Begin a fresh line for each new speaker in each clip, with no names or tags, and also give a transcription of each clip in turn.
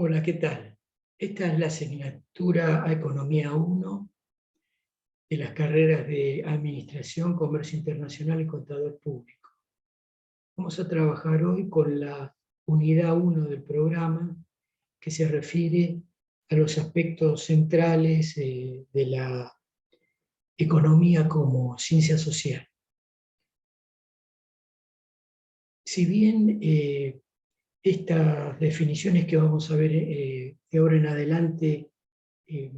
Hola, ¿qué tal? Esta es la asignatura a Economía 1 de las carreras de Administración, Comercio Internacional y Contador Público. Vamos a trabajar hoy con la unidad 1 del programa, que se refiere a los aspectos centrales de la economía como ciencia social. Si bien estas definiciones que vamos a ver de ahora en adelante eh,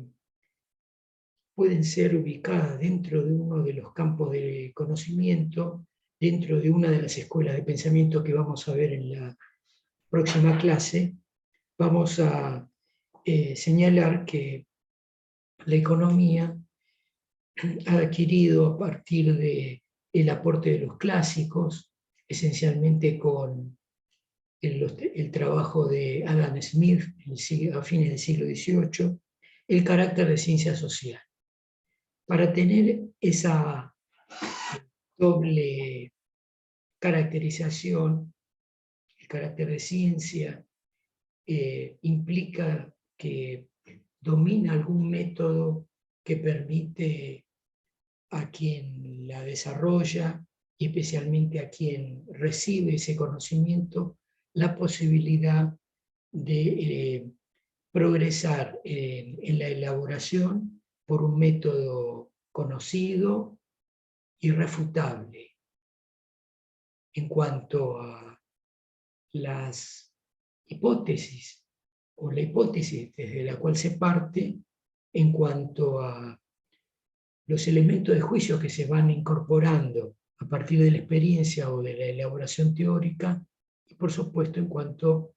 pueden ser ubicadas dentro de uno de los campos de conocimiento, dentro de una de las escuelas de pensamiento que vamos a ver en la próxima clase, vamos a señalar que la economía ha adquirido a partir del aporte de los clásicos, esencialmente con el trabajo de Adam Smith a fines del siglo XVIII, el carácter de ciencia social. Para tener esa doble caracterización, el carácter de ciencia implica que domina algún método que permite a quien la desarrolla y especialmente a quien recibe ese conocimiento la posibilidad de progresar en la elaboración por un método conocido, irrefutable en cuanto a las hipótesis o la hipótesis desde la cual se parte en cuanto a los elementos de juicio que se van incorporando a partir de la experiencia o de la elaboración teórica y por supuesto en cuanto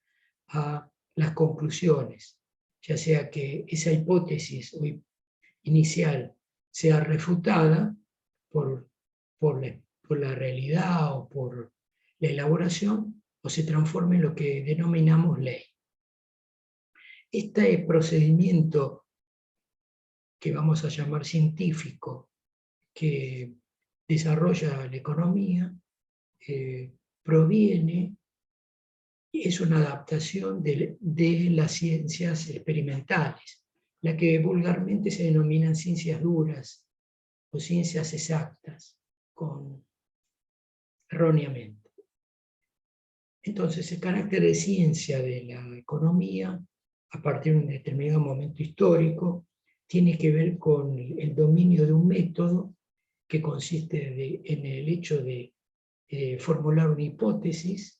a las conclusiones, ya sea que esa hipótesis inicial sea refutada por, por la realidad o por la elaboración, o se transforme en lo que denominamos ley. Este procedimiento que vamos a llamar científico, que desarrolla la economía, proviene, es una adaptación de las ciencias experimentales, la que vulgarmente se denominan ciencias duras o ciencias exactas, erróneamente. Entonces, el carácter de ciencia de la economía, a partir de un determinado momento histórico, tiene que ver con el dominio de un método que consiste en el hecho de formular una hipótesis.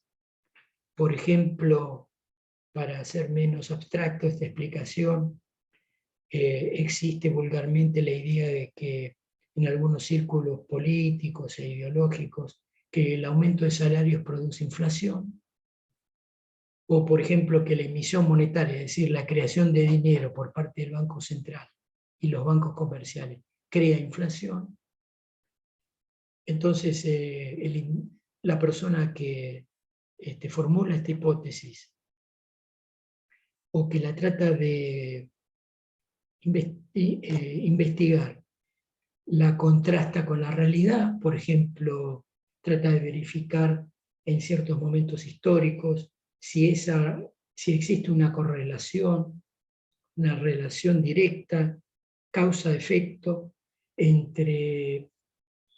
Por ejemplo, para hacer menos abstracto esta explicación, existe vulgarmente la idea de que en algunos círculos políticos e ideológicos que el aumento de salarios produce inflación, o por ejemplo que la emisión monetaria, es decir, la creación de dinero por parte del Banco Central y los bancos comerciales, crea inflación. Entonces, la persona que formula esta hipótesis o que la trata de investigar, la contrasta con la realidad, por ejemplo, trata de verificar en ciertos momentos históricos si existe una correlación, una relación directa, causa-efecto, entre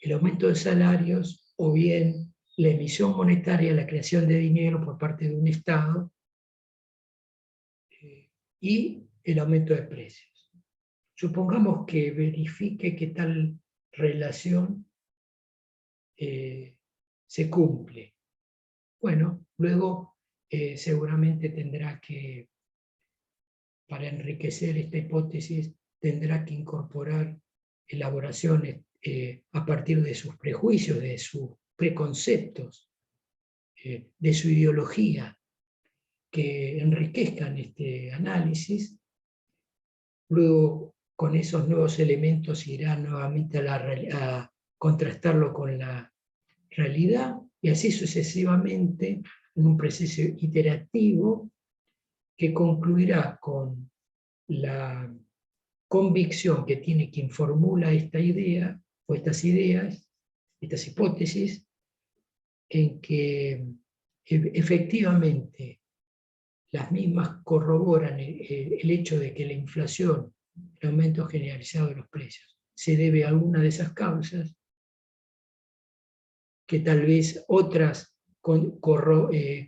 el aumento de salarios o bien la emisión monetaria, la creación de dinero por parte de un Estado y el aumento de precios. Supongamos que verifique que tal relación se cumple. Bueno, luego seguramente tendrá que, para enriquecer esta hipótesis, tendrá que incorporar elaboraciones a partir de sus prejuicios, de sus preconceptos, de su ideología, que enriquezcan este análisis. Luego, con esos nuevos elementos irá nuevamente a contrastarlo con la realidad y así sucesivamente en un proceso iterativo que concluirá con la convicción que tiene quien formula esta idea o estas ideas, estas hipótesis, en que efectivamente las mismas corroboran el hecho de que la inflación, el aumento generalizado de los precios, se debe a alguna de esas causas, que tal vez otras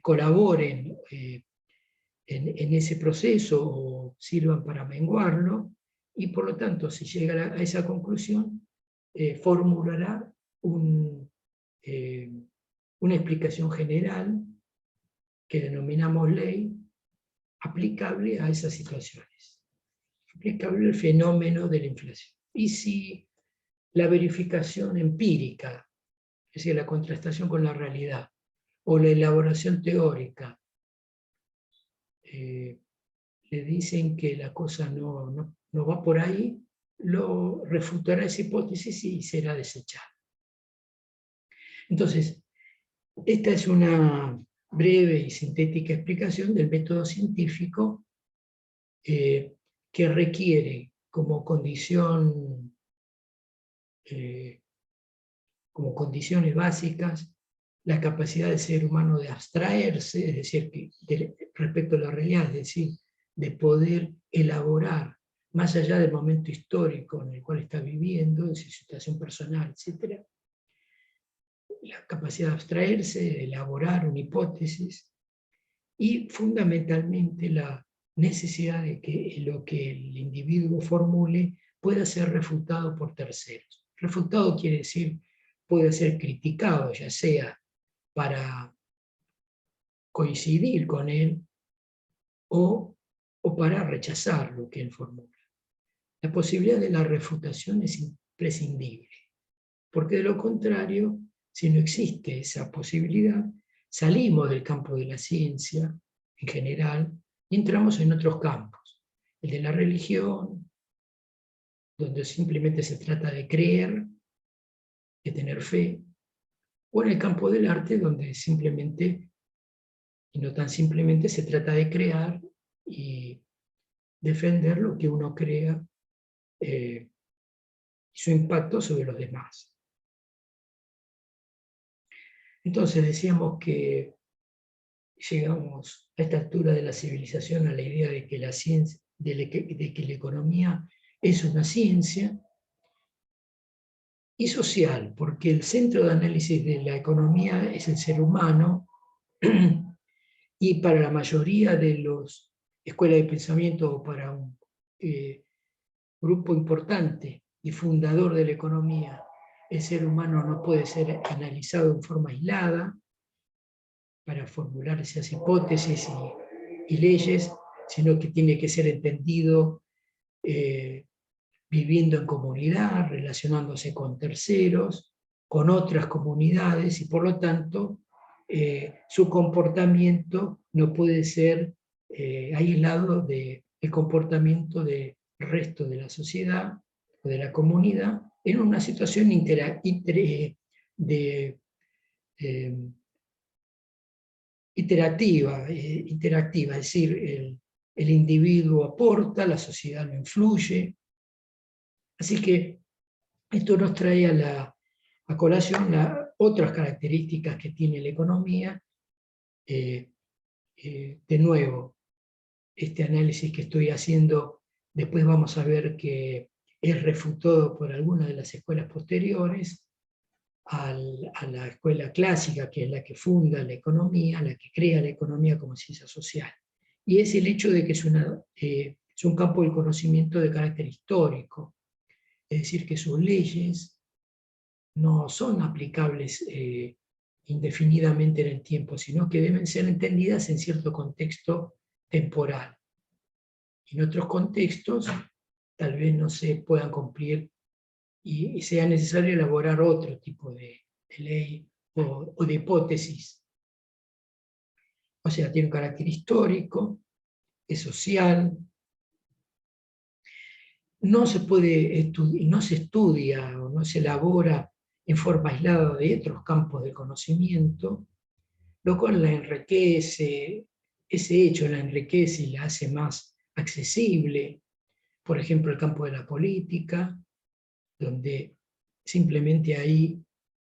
colaboren en ese proceso o sirvan para menguarlo, y por lo tanto, si llega a esa conclusión, formulará una explicación general que denominamos ley, aplicable a esas situaciones, aplicable al fenómeno de la inflación. Y si la verificación empírica, es decir, la contrastación con la realidad, o la elaboración teórica, le dicen que la cosa no va por ahí, lo refutará esa hipótesis y será desechada. Entonces, esta es una breve y sintética explicación del método científico que requiere como condición, como condiciones básicas, la capacidad del ser humano de abstraerse, es decir, respecto a la realidad, es decir, de poder elaborar, más allá del momento histórico en el cual está viviendo, en su situación personal, etc., la capacidad de abstraerse, de elaborar una hipótesis, y fundamentalmente la necesidad de que lo que el individuo formule pueda ser refutado por terceros. Refutado quiere decir, puede ser criticado, ya sea para coincidir con él o para rechazar lo que él formula. La posibilidad de la refutación es imprescindible, porque de lo contrario, si no existe esa posibilidad, salimos del campo de la ciencia en general y entramos en otros campos, el de la religión, donde simplemente se trata de creer, de tener fe, o en el campo del arte, donde simplemente, y no tan simplemente, se trata de crear y defender lo que uno crea y su impacto sobre los demás. Entonces decíamos que llegamos a esta altura de la civilización a la idea de que la ciencia, de que la economía es una ciencia, y social, porque el centro de análisis de la economía es el ser humano, y para la mayoría de las escuelas de pensamiento, o para un grupo importante y fundador de la economía, el ser humano no puede ser analizado en forma aislada para formular esas hipótesis y leyes, sino que tiene que ser entendido viviendo en comunidad, relacionándose con terceros, con otras comunidades, y por lo tanto su comportamiento no puede ser aislado del comportamiento del resto de la sociedad o de la comunidad en una situación interactiva, es decir, el individuo aporta, la sociedad lo influye. Así que esto nos trae a colación otras características que tiene la economía. De nuevo, este análisis que estoy haciendo, después vamos a ver que es refutado por algunas de las escuelas posteriores a la escuela clásica, que es la que funda la economía, la que crea la economía como ciencia social. Y es el hecho de que es un campo del conocimiento de carácter histórico, es decir, que sus leyes no son aplicables indefinidamente en el tiempo, sino que deben ser entendidas en cierto contexto temporal. En otros contextos tal vez no se puedan cumplir y sea necesario elaborar otro tipo de ley o de hipótesis. O sea, tiene un carácter histórico, es social, no se puede no se estudia o no se elabora en forma aislada de otros campos de conocimiento, lo cual la enriquece, ese hecho la enriquece y la hace más accesible. Por ejemplo, el campo de la política, donde simplemente ahí,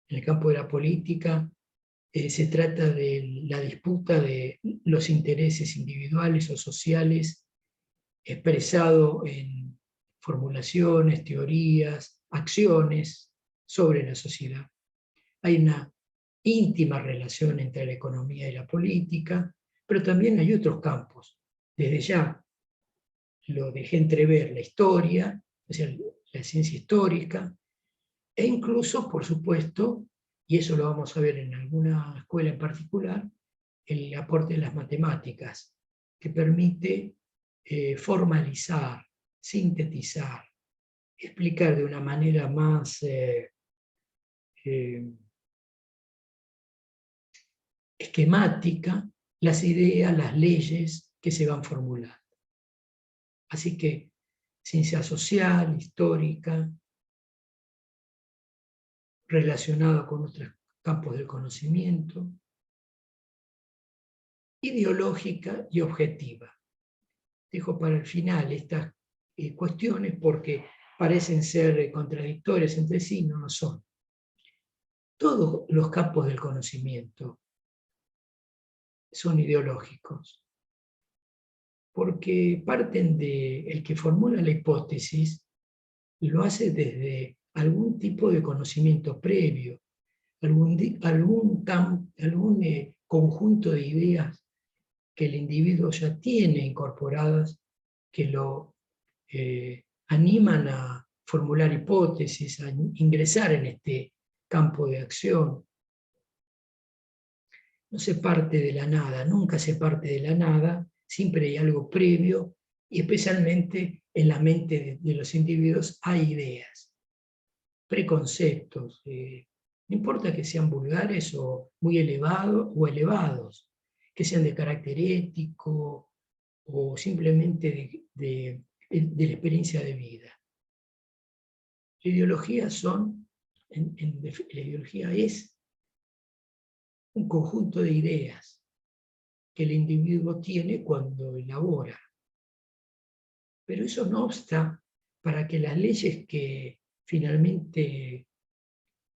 en el campo de la política, se trata de la disputa de los intereses individuales o sociales expresado en formulaciones, teorías, acciones sobre la sociedad. Hay una íntima relación entre la economía y la política, pero también hay otros campos. Desde ya lo dejé entrever, la historia, o sea, la ciencia histórica, e incluso, por supuesto, y eso lo vamos a ver en alguna escuela en particular, el aporte de las matemáticas, que permite formalizar, sintetizar, explicar de una manera más esquemática las ideas, las leyes que se van formulando. Así que ciencia social, histórica, relacionada con otros campos del conocimiento, ideológica y objetiva. Dejo para el final estas cuestiones porque parecen ser contradictorias entre sí, no lo son. Todos los campos del conocimiento son ideológicos, porque parten de el que formula la hipótesis, lo hace desde algún tipo de conocimiento previo, algún conjunto de ideas que el individuo ya tiene incorporadas, que lo animan a formular hipótesis, a ingresar en este campo de acción. No se parte de la nada, nunca se parte de la nada, siempre hay algo previo, y especialmente en la mente de los individuos hay ideas, preconceptos, no importa que sean vulgares o muy elevados, que sean de carácter ético o simplemente de la experiencia de vida. La ideología la ideología es un conjunto de ideas que el individuo tiene cuando elabora. Pero eso no obsta para que las leyes que finalmente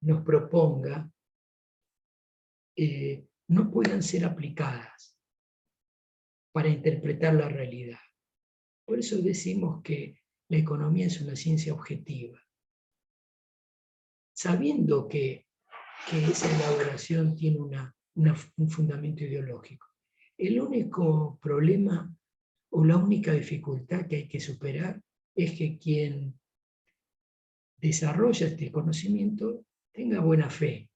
nos proponga no puedan ser aplicadas para interpretar la realidad. Por eso decimos que la economía es una ciencia objetiva. Sabiendo que esa elaboración tiene un fundamento ideológico. El único problema o la única dificultad que hay que superar es que quien desarrolla este conocimiento tenga buena fe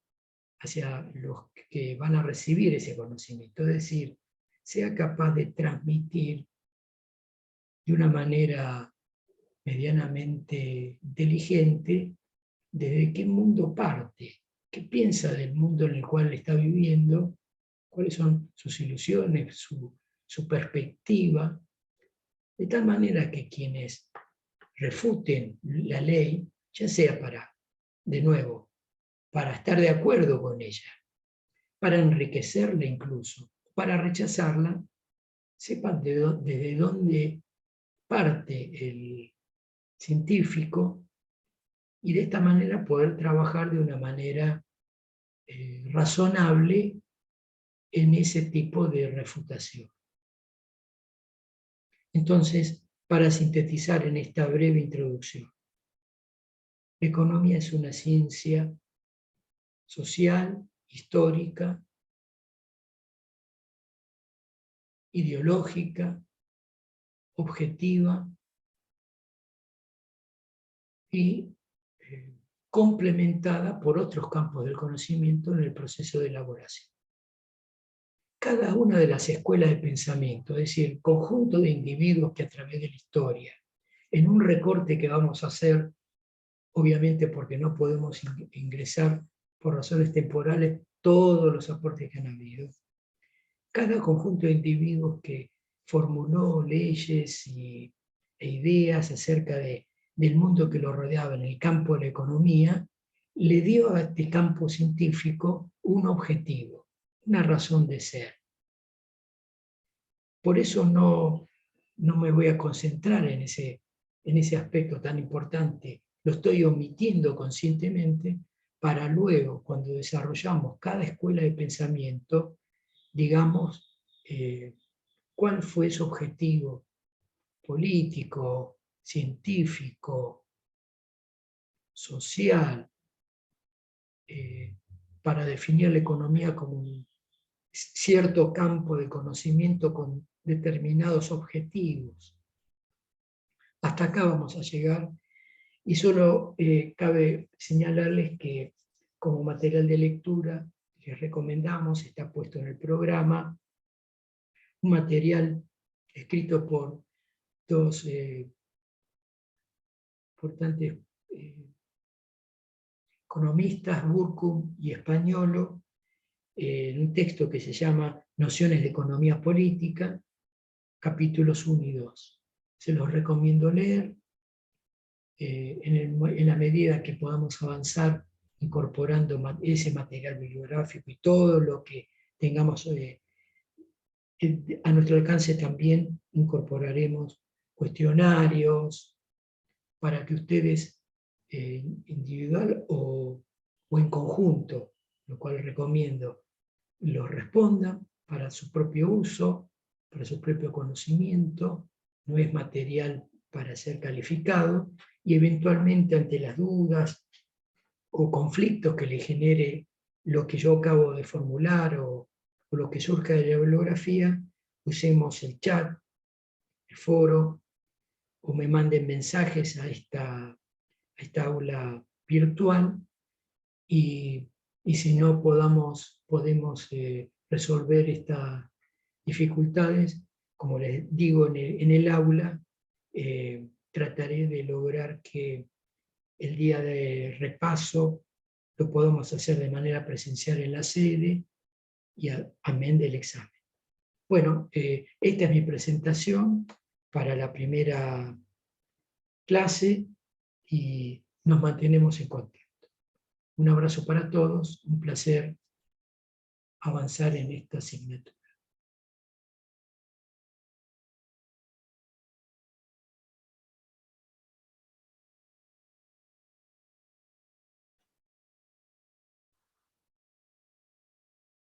hacia los que van a recibir ese conocimiento, es decir, sea capaz de transmitir de una manera medianamente inteligente desde qué mundo parte, qué piensa del mundo en el cual está viviendo, cuáles son sus ilusiones, su perspectiva, de tal manera que quienes refuten la ley, ya sea de nuevo, para estar de acuerdo con ella, para enriquecerla incluso, para rechazarla, sepan desde dónde parte el científico y de esta manera poder trabajar de una manera razonable en ese tipo de refutación. Entonces, para sintetizar en esta breve introducción, la economía es una ciencia social, histórica, ideológica, objetiva y complementada por otros campos del conocimiento en el proceso de elaboración. Cada una de las escuelas de pensamiento, es decir, conjunto de individuos que a través de la historia, en un recorte que vamos a hacer, obviamente porque no podemos ingresar por razones temporales todos los aportes que han habido, cada conjunto de individuos que formuló leyes e ideas acerca del mundo que lo rodeaba en el campo de la economía, le dio a este campo científico un objetivo, una razón de ser. Por eso no me voy a concentrar en ese aspecto tan importante, lo estoy omitiendo conscientemente, para luego, cuando desarrollamos cada escuela de pensamiento, digamos cuál fue su objetivo político, científico, social, para definir la economía como un cierto campo de conocimiento con determinados objetivos. Hasta acá vamos a llegar, y solo cabe señalarles que como material de lectura les recomendamos, está puesto en el programa, un material escrito por dos importantes economistas, Burkum y Españolo, en un texto que se llama Nociones de Economía Política, capítulos 1 y 2. Se los recomiendo leer en la medida que podamos avanzar incorporando ese material bibliográfico y todo lo que tengamos a nuestro alcance. También incorporaremos cuestionarios para que ustedes individual o en conjunto, lo cual recomiendo, los respondan para su propio uso, para su propio conocimiento. No es material para ser calificado, y eventualmente ante las dudas o conflictos que le genere lo que yo acabo de formular o lo que surja de la bibliografía, usemos el chat, el foro, o me manden mensajes a esta aula virtual, y si no podemos resolver estas dificultades, como les digo en el aula, trataré de lograr que el día de repaso lo podamos hacer de manera presencial en la sede, y amén del examen. Bueno, esta es mi presentación para la primera clase, y nos mantenemos en contacto. Un abrazo para todos, un placer avanzar en esta asignatura.